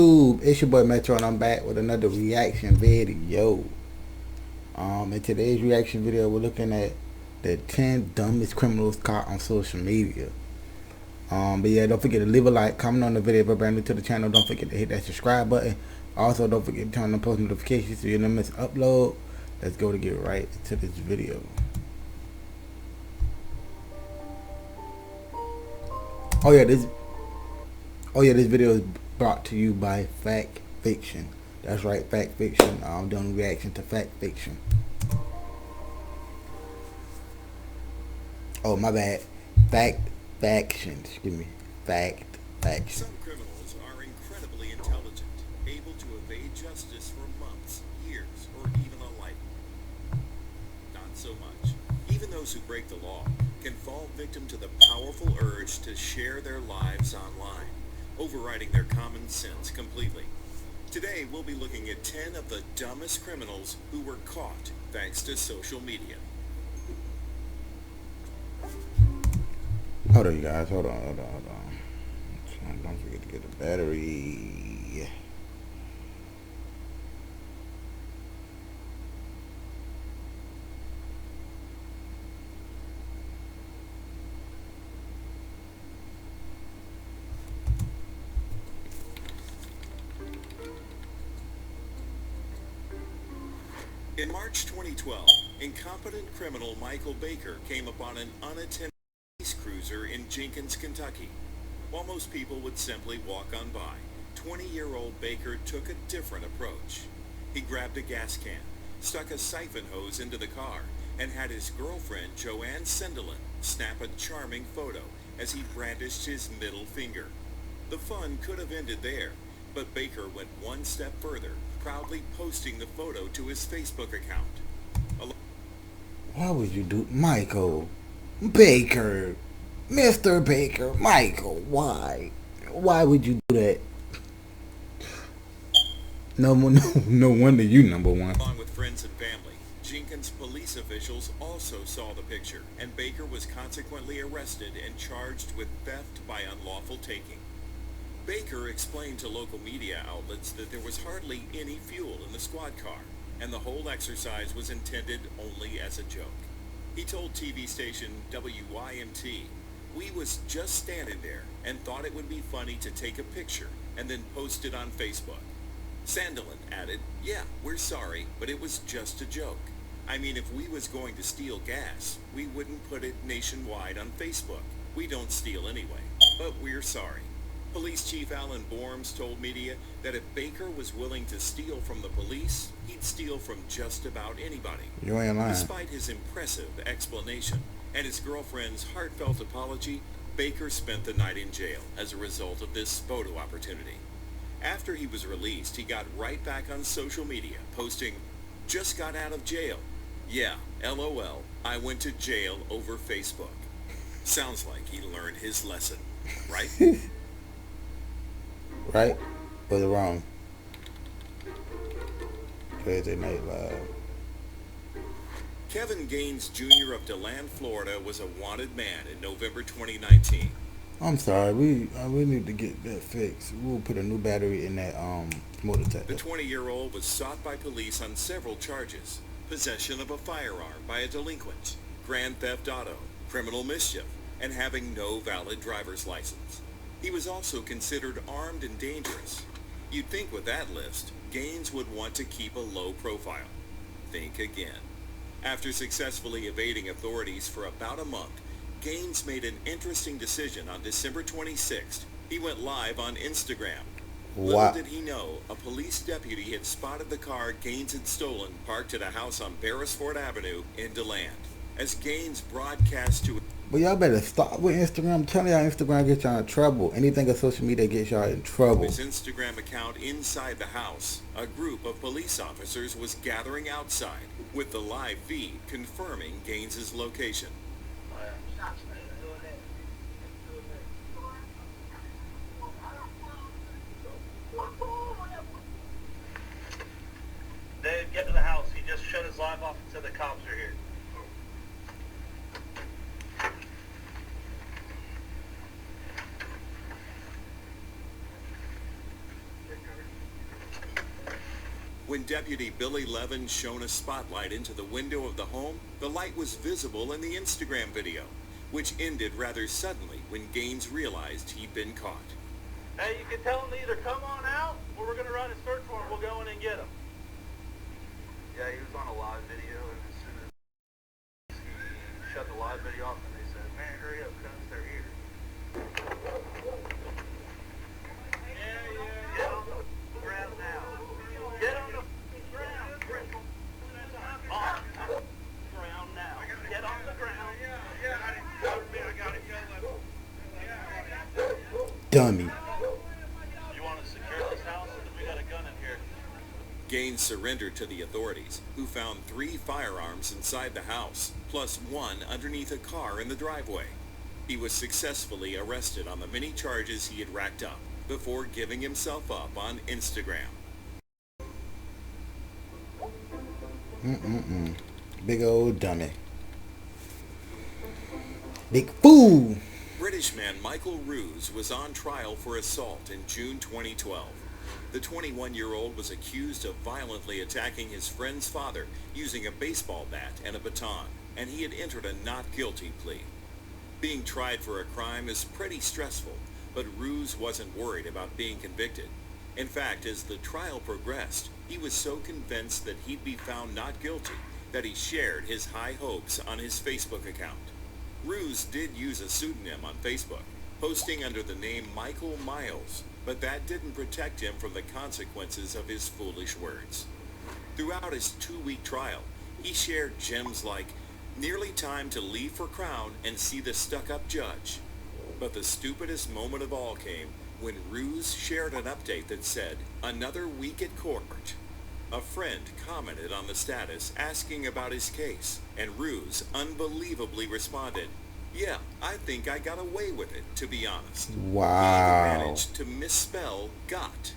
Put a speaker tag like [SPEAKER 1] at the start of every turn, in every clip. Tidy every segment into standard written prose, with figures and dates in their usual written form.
[SPEAKER 1] It's your boy Metro and I'm back with another reaction video. In today's reaction video we're looking at the 10 dumbest criminals caught on social media. But yeah, don't forget to leave a like, comment on the video if you're brand new to the channel. Don't forget to hit that subscribe button. Also, don't forget to turn on post notifications so you don't miss upload. Let's go to get right into this video. Oh yeah, this video is brought to you by Factfaction. That's right, Factfaction. I'm doing a reaction to Factfaction. Oh, my bad. Factfaction. Excuse me. Factfaction.
[SPEAKER 2] Some criminals are incredibly intelligent, able to evade justice for months, years, or even a life. Not so much. Even those who break the law can fall victim to the powerful urge to share their lives online, overriding their common sense completely. Today, we'll be looking at 10 of the dumbest criminals who were caught thanks to social media.
[SPEAKER 1] Hold on, you guys. Hold on. Don't forget to get the battery.
[SPEAKER 2] In March 2012, incompetent criminal Michael Baker came upon an unattended police cruiser in Jenkins, Kentucky. While most people would simply walk on by, 20-year-old Baker took a different approach. He grabbed a gas can, stuck a siphon hose into the car, and had his girlfriend, Joanne Sendelin, snap a charming photo as he brandished his middle finger. The fun could have ended there, but Baker went one step further, proudly posting the photo to his Facebook account.
[SPEAKER 1] Why would you do Michael Baker? Mr. Baker, Michael, why? Why would you do that? No wonder you number one.
[SPEAKER 2] Along with friends and family, Jenkins police officials also saw the picture, and Baker was consequently arrested and charged with theft by unlawful taking. Baker explained to local media outlets that there was hardly any fuel in the squad car, and the whole exercise was intended only as a joke. He told TV station WYMT, "We was just standing there and thought it would be funny to take a picture and then post it on Facebook." Sandelin added, "Yeah, we're sorry, but it was just a joke. I mean, if we was going to steal gas, we wouldn't put it nationwide on Facebook. We don't steal anyway, but we're sorry." Police Chief Alan Borms told media that if Baker was willing to steal from the police, he'd steal from just about anybody.
[SPEAKER 1] You ain't lying.
[SPEAKER 2] Despite his impressive explanation and his girlfriend's heartfelt apology, Baker spent the night in jail as a result of this photo opportunity. After he was released, he got right back on social media, posting, "Just got out of jail. Yeah, LOL, I went to jail over Facebook." Sounds like he learned his lesson, right?
[SPEAKER 1] Right? Was it wrong? Thursday Night Live.
[SPEAKER 2] Kevin Gaines Jr. of DeLand, Florida was a wanted man in November 2019.
[SPEAKER 1] I'm sorry, we need to get that fixed. We'll put a new battery in that motor
[SPEAKER 2] The
[SPEAKER 1] detector.
[SPEAKER 2] 20-year-old was sought by police on several charges: possession of a firearm by a delinquent, grand theft auto, criminal mischief, and having no valid driver's license. He was also considered armed and dangerous. You'd think with that list, Gaines would want to keep a low profile. Think again. After successfully evading authorities for about a month, Gaines made an interesting decision on December 26th. He went live on Instagram.
[SPEAKER 1] Wow.
[SPEAKER 2] Little did he know, a police deputy had spotted the car Gaines had stolen parked at a house on Beresford Avenue in DeLand. As Gaines broadcast to
[SPEAKER 1] But y'all better stop with Instagram. I'm telling y'all, Instagram gets y'all in trouble. Anything on social media gets y'all in trouble.
[SPEAKER 2] his Instagram account inside the house, a group of police officers was gathering outside, with the live feed confirming Gaines's location.
[SPEAKER 3] Dave, get to the house. He just shut his live off and said the cops are here. There you go.
[SPEAKER 2] When Deputy Billy Levin shone a spotlight into the window of the home, the light was visible in the Instagram video, which ended rather suddenly when Gaines realized he'd been caught.
[SPEAKER 3] Hey, you can tell him to either come on out, or we're going to run a search warrant. We'll go in and get him. Yeah, he was on a live video, and as soon as he shut the live video off, and they said, man, hurry up, cuz they're here. Get on the ground now. Get on the ground. On the ground now. Get on the ground. I got it.
[SPEAKER 1] Dummy.
[SPEAKER 3] You want to secure this house? Because we got a gun in here.
[SPEAKER 2] Gaines surrendered to the authorities, who found 3 firearms inside the house, plus 1 underneath a car in the driveway. He was successfully arrested on the many charges he had racked up before giving himself up on Instagram.
[SPEAKER 1] Big old dummy. Big fool.
[SPEAKER 2] British man Michael Ruse was on trial for assault in June 2012. The 21-year-old was accused of violently attacking his friend's father using a baseball bat and a baton, and he had entered a not guilty plea. Being tried for a crime is pretty stressful, but Ruse wasn't worried about being convicted. In fact, as the trial progressed, he was so convinced that he'd be found not guilty that he shared his high hopes on his Facebook account. Ruse did use a pseudonym on Facebook, posting under the name Michael Miles, but that didn't protect him from the consequences of his foolish words. Throughout his 2-week trial, he shared gems like, "Nearly time to leave for Crown and see the stuck-up judge." But the stupidest moment of all came when Ruse shared an update that said, "Another week at court." A friend commented on the status asking about his case, and Ruse unbelievably responded, "Yeah, I think I got away with it, to be honest."
[SPEAKER 1] Wow.
[SPEAKER 2] He even managed to misspell got.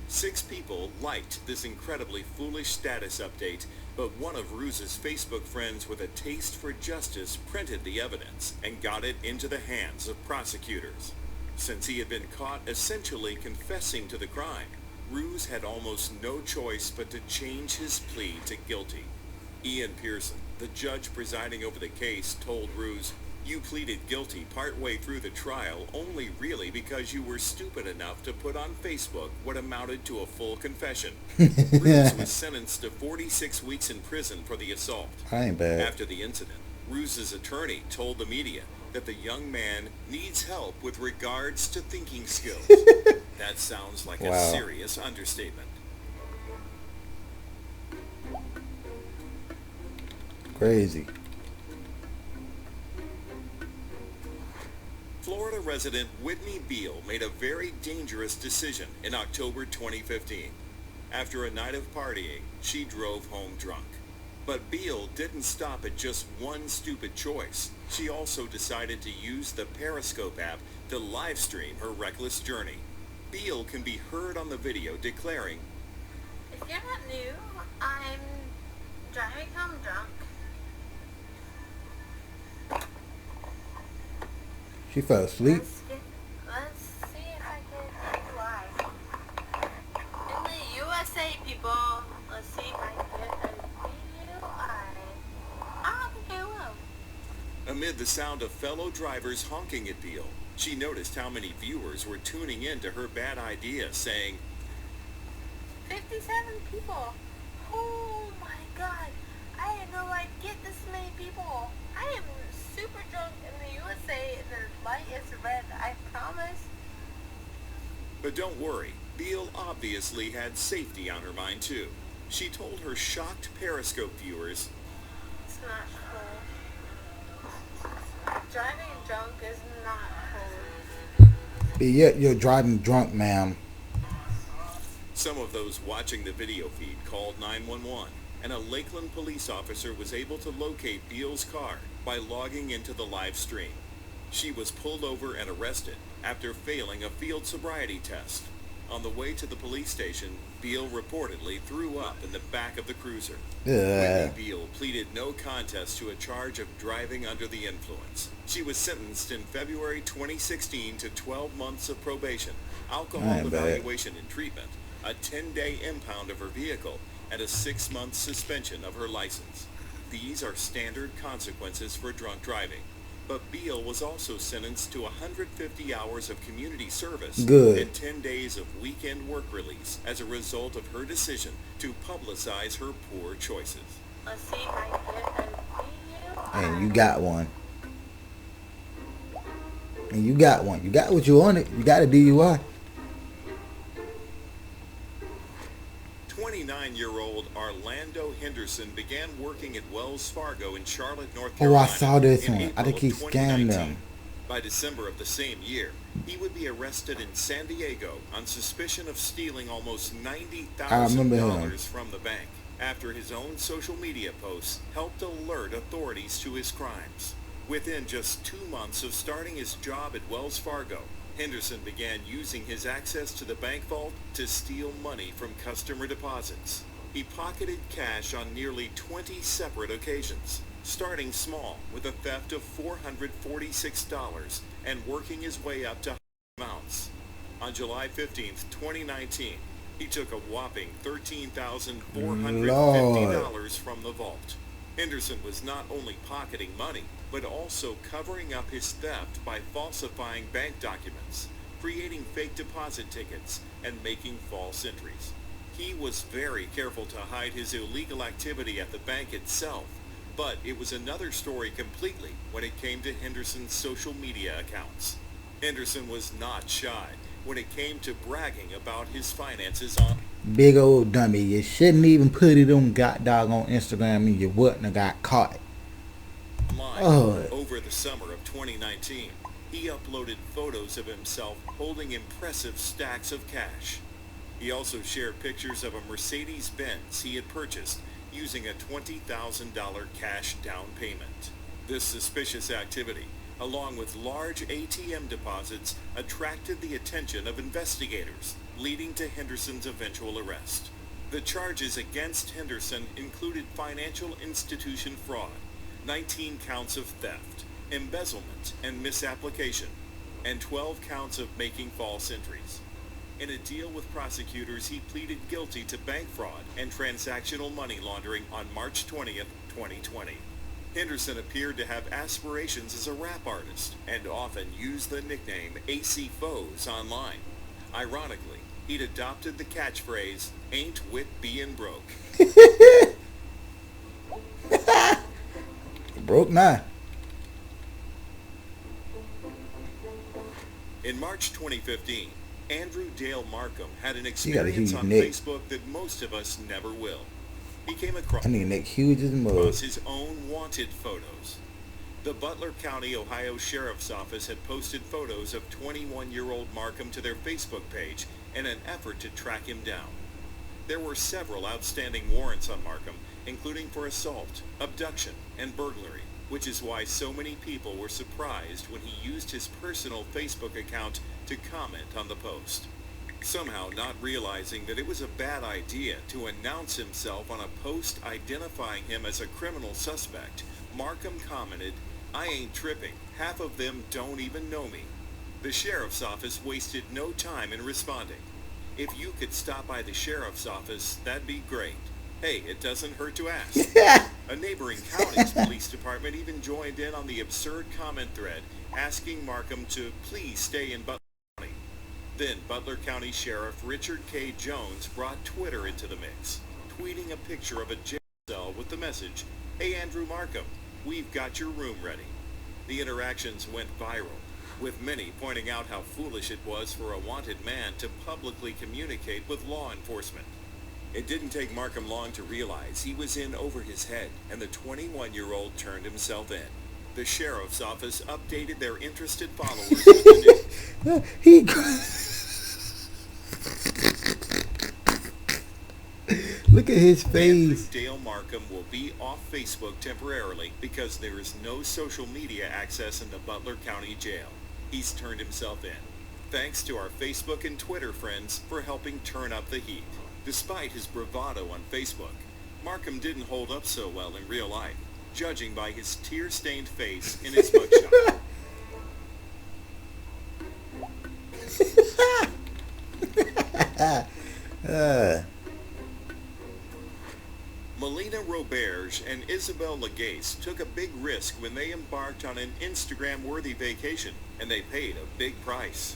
[SPEAKER 2] 6 people liked this incredibly foolish status update, but one of Ruse's Facebook friends with a taste for justice printed the evidence and got it into the hands of prosecutors. Since he had been caught essentially confessing to the crime, Ruse had almost no choice but to change his plea to guilty. Ian Pearson, the judge presiding over the case, told Ruse, "You pleaded guilty partway through the trial only really because you were stupid enough to put on Facebook what amounted to a full confession." Ruse was sentenced to 46 weeks in prison for the assault.
[SPEAKER 1] I ain't bad.
[SPEAKER 2] After the incident, Ruse's attorney told the media that the young man needs help with regards to thinking skills. That sounds like
[SPEAKER 1] Wow.
[SPEAKER 2] a serious understatement.
[SPEAKER 1] Crazy.
[SPEAKER 2] Florida resident Whitney Beal made a very dangerous decision in October 2015. After a night of partying, she drove home drunk. But Beal didn't stop at just one stupid choice. She also decided to use the Periscope app to live stream her reckless journey. Beal can be heard on the video declaring,
[SPEAKER 4] "If you're not new, I'm driving home drunk."
[SPEAKER 1] She fell asleep.
[SPEAKER 4] Let's see if I can fly. In the USA, people, let's see if I can get a video. I don't think I will.
[SPEAKER 2] amid the sound of fellow drivers honking at Beal, she noticed how many viewers were tuning in to her bad idea, saying,
[SPEAKER 4] 57 people. Oh my god. I didn't know I'd get this many people. I am super drunk in the USA and the light is red, I promise.
[SPEAKER 2] But don't worry, Beal obviously had safety on her mind too. She told her shocked Periscope viewers,
[SPEAKER 4] It's not cool. Driving drunk is not cool.
[SPEAKER 1] But yet you're driving drunk, ma'am.
[SPEAKER 2] Some of those watching the video feed called 911, and a Lakeland police officer was able to locate Beal's car by logging into the live stream. She was pulled over and arrested after failing a field sobriety test. On the way to the police station, Beal reportedly threw up in the back of the cruiser. Whitney Beal pleaded no contest to a charge of driving under the influence. She was sentenced in February 2016 to 12 months of probation, alcohol evaluation and treatment, a 10-day impound of her vehicle, and a 6-month suspension of her license. These are standard consequences for drunk driving. But Beal was also sentenced to 150 hours of community service and 10 days of weekend work release as a result of her decision to publicize her poor choices.
[SPEAKER 4] Let's see if I get a
[SPEAKER 1] And you got one. And you got one. You got what you wanted. You got a DUI.
[SPEAKER 2] 29-year-old Orlando Henderson began working at Wells Fargo in Charlotte, North
[SPEAKER 1] Oh,
[SPEAKER 2] Carolina.
[SPEAKER 1] I saw this
[SPEAKER 2] in
[SPEAKER 1] one. I
[SPEAKER 2] April
[SPEAKER 1] think he
[SPEAKER 2] of
[SPEAKER 1] scammed
[SPEAKER 2] 2019.
[SPEAKER 1] them.
[SPEAKER 2] By December of the same year, he would be arrested in San Diego on suspicion of stealing almost $90,000 from the bank after his own social media posts helped alert authorities to his crimes. Within just 2 months of starting his job at Wells Fargo, Henderson began using his access to the bank vault to steal money from customer deposits. He pocketed cash on nearly 20 separate occasions, starting small with a theft of $446 and working his way up to high amounts. On July 15th, 2019, he took a whopping $13,450 from the vault. Henderson was not only pocketing money, but also covering up his theft by falsifying bank documents, creating fake deposit tickets, and making false entries. He was very careful to hide his illegal activity at the bank itself, but it was another story completely when it came to Henderson's social media accounts. Henderson was not shy when it came to bragging about his finances on
[SPEAKER 1] Big old dummy. You shouldn't even put it on on Instagram and you wouldn't have got caught.
[SPEAKER 2] online.
[SPEAKER 1] Oh.
[SPEAKER 2] Over the summer of 2019, he uploaded photos of himself holding impressive stacks of cash. He also shared pictures of a Mercedes-Benz he had purchased using a $20,000 cash down payment. This suspicious activity, along with large ATM deposits, attracted the attention of investigators, leading to Henderson's eventual arrest. The charges against Henderson included financial institution fraud, 19 counts of theft, embezzlement and misapplication, and 12 counts of making false entries. In a deal with prosecutors, he pleaded guilty to bank fraud and transactional money laundering on March 20th, 2020. Henderson appeared to have aspirations as a rap artist and often used the nickname AC Foes online. Ironically, he'd adopted the catchphrase, "Ain't wit bein' broke."
[SPEAKER 1] Broke now.
[SPEAKER 2] In March 2015, Andrew Dale Markham had an
[SPEAKER 1] got a
[SPEAKER 2] experience
[SPEAKER 1] huge
[SPEAKER 2] on
[SPEAKER 1] neck.
[SPEAKER 2] Facebook that most of us never will. He came across
[SPEAKER 1] I need neck huge as mud.
[SPEAKER 2] his own wanted photos. The Butler County, Ohio Sheriff's Office had posted photos of 21-year-old Markham to their Facebook page in an effort to track him down. There were several outstanding warrants on Markham, including for assault, abduction, and burglary, which is why so many people were surprised when he used his personal Facebook account to comment on the post. Somehow not realizing that it was a bad idea to announce himself on a post identifying him as a criminal suspect, Markham commented, "I ain't tripping. Half of them don't even know me." The sheriff's office wasted no time in responding. "If you could stop by the sheriff's office, that'd be great. Hey, it doesn't hurt to ask." A neighboring county's police department even joined in on the absurd comment thread, asking Markham to please stay in Butler County. Then Butler County Sheriff Richard K. Jones brought Twitter into the mix, tweeting a picture of a jail cell with the message, "Hey Andrew Markham, we've got your room ready." The interactions went viral, with many pointing out how foolish it was for a wanted man to publicly communicate with law enforcement. It didn't take Markham long to realize he was in over his head, and the 21-year-old turned himself in. The sheriff's office updated their interested followers with the news.
[SPEAKER 1] He. Look at his
[SPEAKER 2] Andrew
[SPEAKER 1] face.
[SPEAKER 2] Dale Markham will be off Facebook temporarily because there is no social media access in the Butler County Jail. He's turned himself in. Thanks to our Facebook and Twitter friends for helping turn up the heat. Despite his bravado on Facebook, Markham didn't hold up so well in real life, judging by his tear-stained face in his mugshot. Melina Roberge and Isabel Legace took a big risk when they embarked on an Instagram-worthy vacation, and they paid a big price.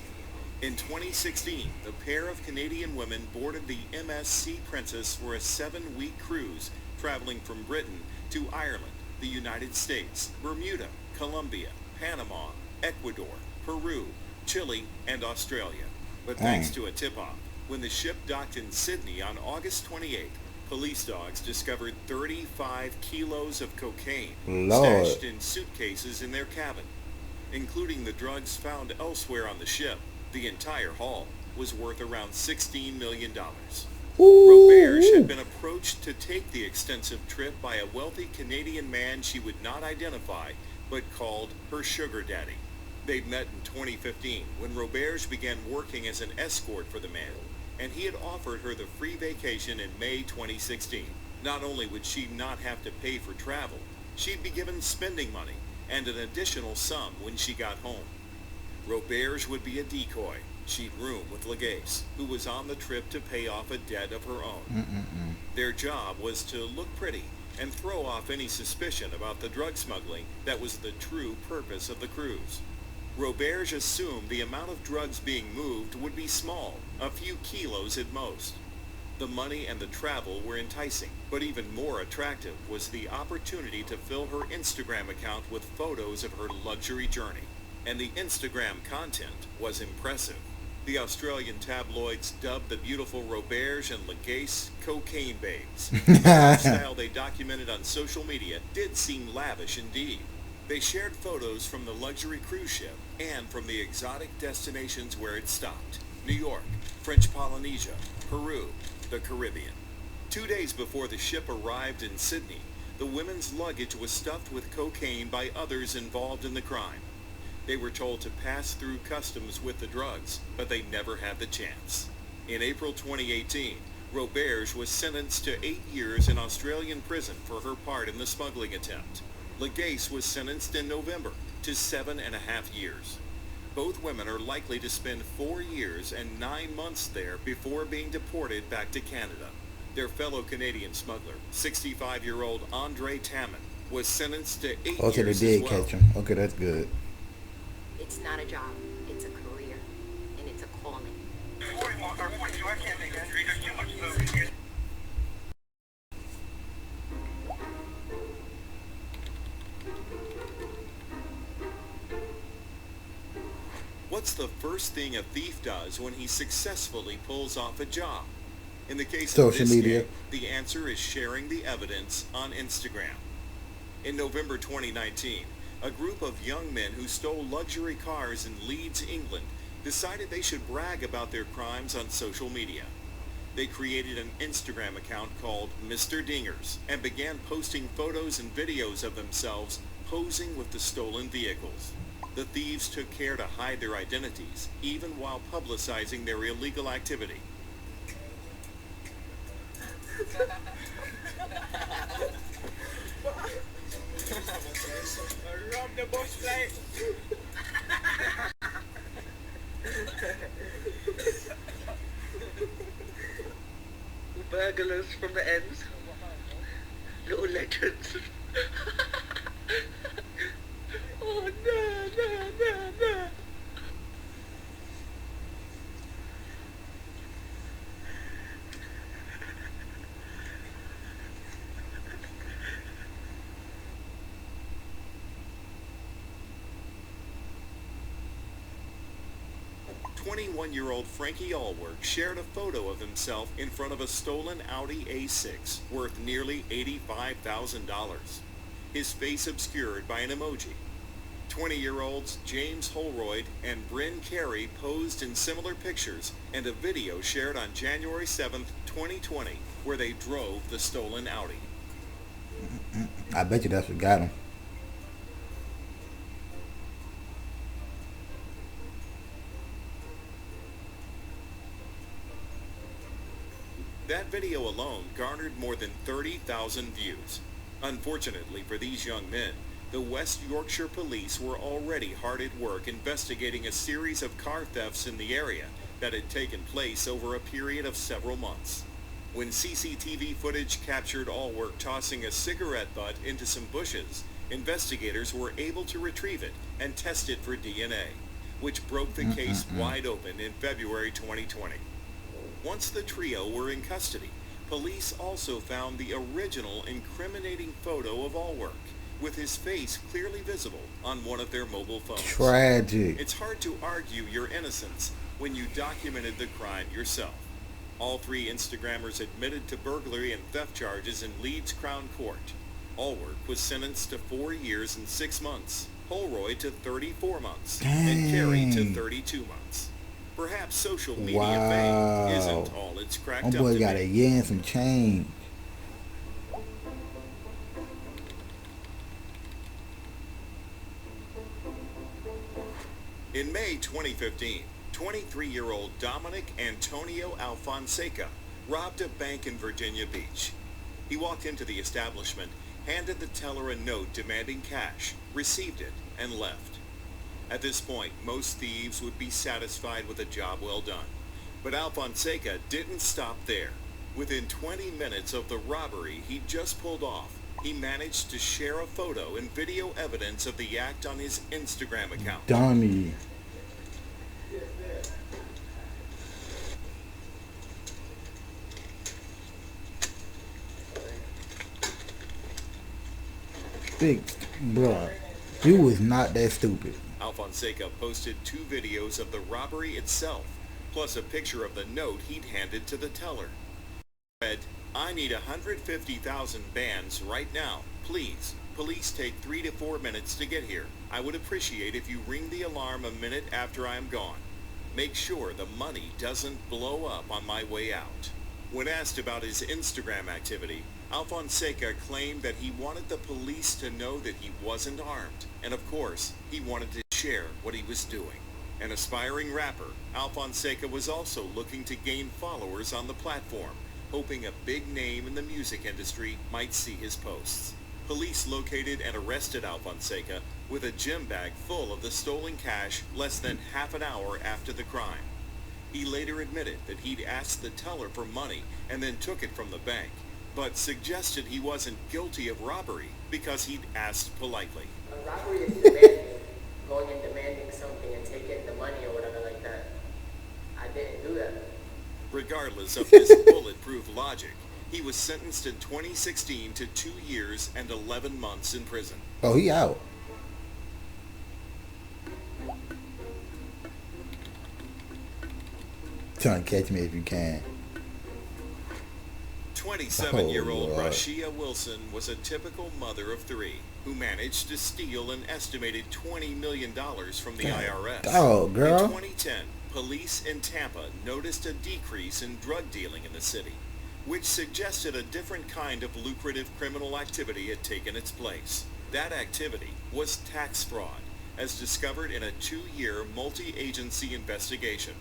[SPEAKER 2] In 2016, the pair of Canadian women boarded the MSC Princess for a 7-week cruise, traveling from Britain to Ireland, the United States, Bermuda, Colombia, Panama, Ecuador, Peru, Chile, and Australia. But thanks to a tip-off, when the ship docked in Sydney on August 28th, police dogs discovered 35 kilos of cocaine stashed in suitcases in their cabin, including the drugs found elsewhere on the ship. The entire haul was worth around $16 million. Roberge had been approached to take the extensive trip by a wealthy Canadian man she would not identify, but called her sugar daddy. They'd met in 2015 when Roberge began working as an escort for the man, and he had offered her the free vacation in May 2016. Not only would she not have to pay for travel, she'd be given spending money and an additional sum when she got home. Roberge would be a decoy. She'd room with Legace, who was on the trip to pay off a debt of her own. Their job was to look pretty and throw off any suspicion about the drug smuggling that was the true purpose of the cruise. Roberge assumed the amount of drugs being moved would be small, a few kilos at most. The money and the travel were enticing, but even more attractive was the opportunity to fill her Instagram account with photos of her luxury journey. And the Instagram content was impressive. The Australian tabloids dubbed the beautiful Roberge and Legace cocaine babes. The lifestyle they documented on social media did seem lavish indeed. They shared photos from the luxury cruise ship and from the exotic destinations where it stopped: New York, French Polynesia, Peru, the Caribbean. 2 days before the ship arrived in Sydney, the women's luggage was stuffed with cocaine by others involved in the crime. They were told to pass through customs with the drugs, but they never had the chance. In April 2018, Roberge was sentenced to 8 years in Australian prison for her part in the smuggling attempt. Legace was sentenced in November to 7.5 years. Both women are likely to spend 4 years and 9 months there before being deported back to Canada. Their fellow Canadian smuggler, 65-year-old Andre Tamman, was sentenced to 8 years as well.
[SPEAKER 1] Okay, they did catch him. Okay, that's good.
[SPEAKER 5] It's not a job, it's a career, and it's a calling.
[SPEAKER 2] What's the first thing a thief does when he successfully pulls off a job? In the case
[SPEAKER 1] Social
[SPEAKER 2] of this
[SPEAKER 1] media.
[SPEAKER 2] gang, the answer is sharing the evidence on Instagram. In November 2019, a group of young men who stole luxury cars in Leeds, England, decided they should brag about their crimes on social media. They created an Instagram account called Mr. Dingers and began posting photos and videos of themselves posing with the stolen vehicles. The thieves took care to hide their identities, even while publicizing their illegal activity.
[SPEAKER 3] Rob the box plate.
[SPEAKER 6] Burglars from the ends. Little legends. Oh no.
[SPEAKER 2] "21-year-old Frankie Allwork shared a photo of himself in front of a stolen Audi A6 worth nearly $85,000. His face obscured by an emoji. 20-year-olds James Holroyd and Bryn Carey posed in similar pictures, and a video shared on January 7th, 2020, where they drove the stolen Audi.
[SPEAKER 1] I bet you that's what got him.
[SPEAKER 2] That video alone garnered more than 30,000 views. Unfortunately for these young men, the West Yorkshire police were already hard at work investigating a series of car thefts in the area that had taken place over a period of several months. When CCTV footage captured Allwork tossing a cigarette butt into some bushes, investigators were able to retrieve it and test it for DNA, which broke the case wide open in February 2020. Once the trio were in custody, police also found the original incriminating photo of Allwork, with his face clearly visible on one of their mobile phones.
[SPEAKER 1] Tragic.
[SPEAKER 2] It's hard to argue your innocence when you documented the crime yourself. All three Instagrammers admitted to burglary and theft charges in Leeds Crown Court. Allwork was sentenced to 4 years and 6 months, Holroyd to 34 months, and Carey to 32 months. Perhaps social media fame isn't all it's cracked up to be.
[SPEAKER 1] My boy got a year and some change.
[SPEAKER 2] In May 2015, 23-year-old Dominic Antonio Alfonseca robbed a bank in Virginia Beach. He walked into the establishment, handed the teller a note demanding cash, received it, and left. At this point, most thieves would be satisfied with a job well done. But Alfonseca didn't stop there. Within 20 minutes of the robbery he just pulled off, he managed to share a photo and video evidence of the act on his Instagram account.
[SPEAKER 1] Dummy. Big, bruh, you was not that stupid.
[SPEAKER 2] Alfonseca posted 2 videos of the robbery itself, plus a picture of the note he'd handed to the teller. Read, "I need 150,000 bands right now, please. Police take 3 to 4 minutes to get here. I would appreciate if you ring the alarm a minute after I am gone. Make sure the money doesn't blow up on my way out." When asked about his Instagram activity, Alfonseca claimed that he wanted the police to know that he wasn't armed, and of course, he wanted to share what he was doing. An aspiring rapper, Alfonseca was also looking to gain followers on the platform, hoping a big name in the music industry might see his posts. Police located and arrested Alfonseca with a gym bag full of the stolen cash less than half an hour after the crime. He later admitted that he'd asked the teller for money and then took it from the bank, but suggested he wasn't guilty of robbery because he'd asked politely.
[SPEAKER 5] A robbery is demanding, going and demanding something and taking the money or whatever like that. I didn't do that.
[SPEAKER 2] Regardless of his bulletproof logic, he was sentenced in 2016 to 2 years and 11 months in prison.
[SPEAKER 1] Oh, he out. Trying to catch me if you can.
[SPEAKER 2] 27-year-old
[SPEAKER 1] Lord.
[SPEAKER 2] Shia Wilson was a typical mother of 3 who managed to steal an estimated $20 million from the IRS.
[SPEAKER 1] Oh, girl.
[SPEAKER 2] In 2010, police in Tampa noticed a decrease in drug dealing in the city, which suggested a different kind of lucrative criminal activity had taken its place. That activity was tax fraud, as discovered in a 2-year multi-agency investigation.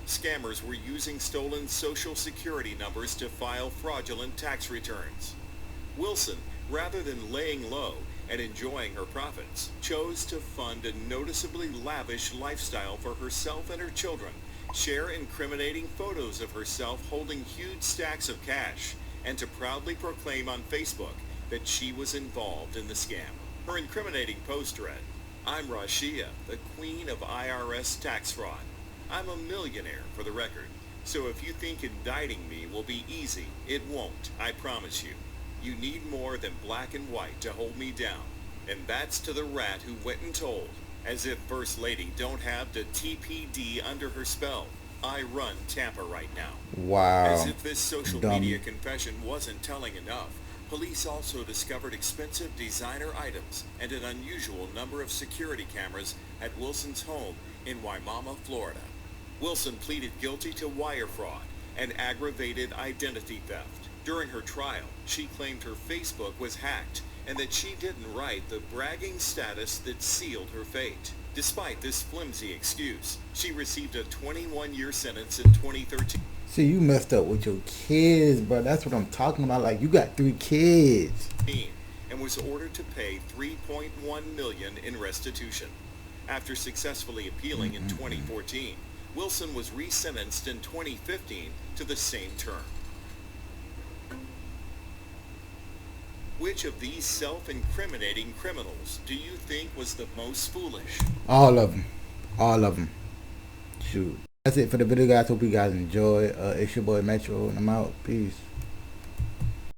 [SPEAKER 2] Scammers were using stolen Social Security numbers to file fraudulent tax returns. Wilson, rather than laying low and enjoying her profits, chose to fund a noticeably lavish lifestyle for herself and her children, share incriminating photos of herself holding huge stacks of cash, and to proudly proclaim on Facebook that she was involved in the scam. Her incriminating post read, "I'm Shia, the queen of IRS tax fraud. I'm a millionaire, for the record, so if you think indicting me will be easy, it won't, I promise you. You need more than black and white to hold me down. And that's to the rat who went and told, as if First Lady don't have the TPD under her spell. I run Tampa right now."
[SPEAKER 1] Wow.
[SPEAKER 2] As if this social
[SPEAKER 1] Dumb.
[SPEAKER 2] media confession wasn't telling enough, police also discovered expensive designer items and an unusual number of security cameras at Wilson's home in Wimauma, Florida. Wilson pleaded guilty to wire fraud and aggravated identity theft. During her trial, she claimed her Facebook was hacked and that she didn't write the bragging status that sealed her fate. Despite this flimsy excuse, she received a 21-year sentence in 2013.
[SPEAKER 1] See, you messed up with your kids, bro. That's what I'm talking about. Like, you got 3 kids.
[SPEAKER 2] And was ordered to pay $3.1 million in restitution. After successfully appealing in 2014, Wilson was resentenced in 2015 to the same term. Which of these self-incriminating criminals do you think was the most foolish?
[SPEAKER 1] All of them. All of them. Shoot. That's it for the video, guys. Hope you guys enjoy. It's your boy Metro, and I'm out. Peace.